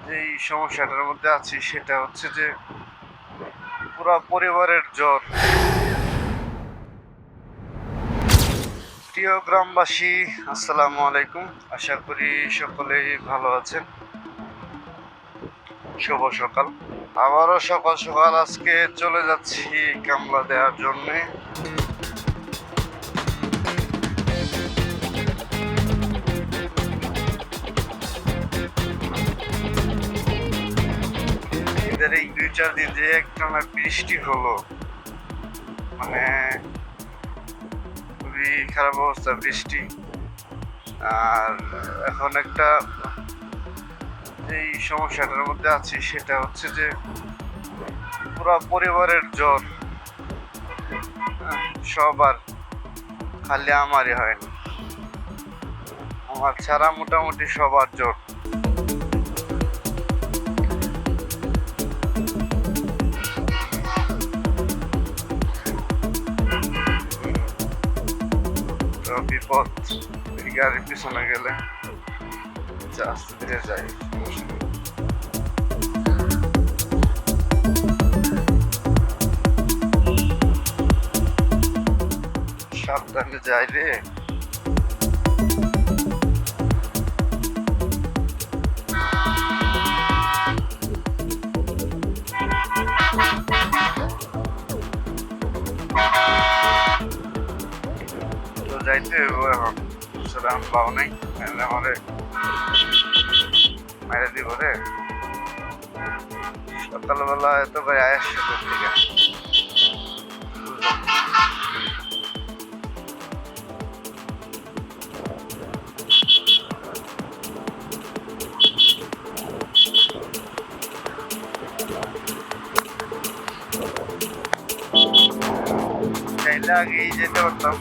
যেই সমস্যাটার মধ্যে আছি সেটা হচ্ছে যে পুরা পরিবারের জ্বর। প্রিয় গ্রামবাসী, আসসালামু আলাইকুম। আশা করি সকলেই ভালো আছেন। শুভ সকাল। আবারও সকাল সকাল আজকে চলে যাচ্ছি কামলা দেওয়ার জন্যে। এদের এই 2-4 দিন যে একটানা বৃষ্টি হলো, মানে খুবই খারাপ অবস্থা বৃষ্টি। আর এখন একটা যেই সমস্যাটার মধ্যে আছি সেটা হচ্ছে যে পুরা পরিবারের জ্বর। সবার, খালি আমারই হয়নি, আমার ছাড়া মোটামুটি সবার জ্বর। তো বিপদ এই গাড়ির পিছনে গেলে আস্তে ধীরে যাই, সাবধানে যাই রে। তো যাইতে এখন সেরকম পাও নাই, আমারে মেরে দিব রে। সকালবেলা এত করে আসছে থেকে চাইলে আগেই যেতে পারতাম।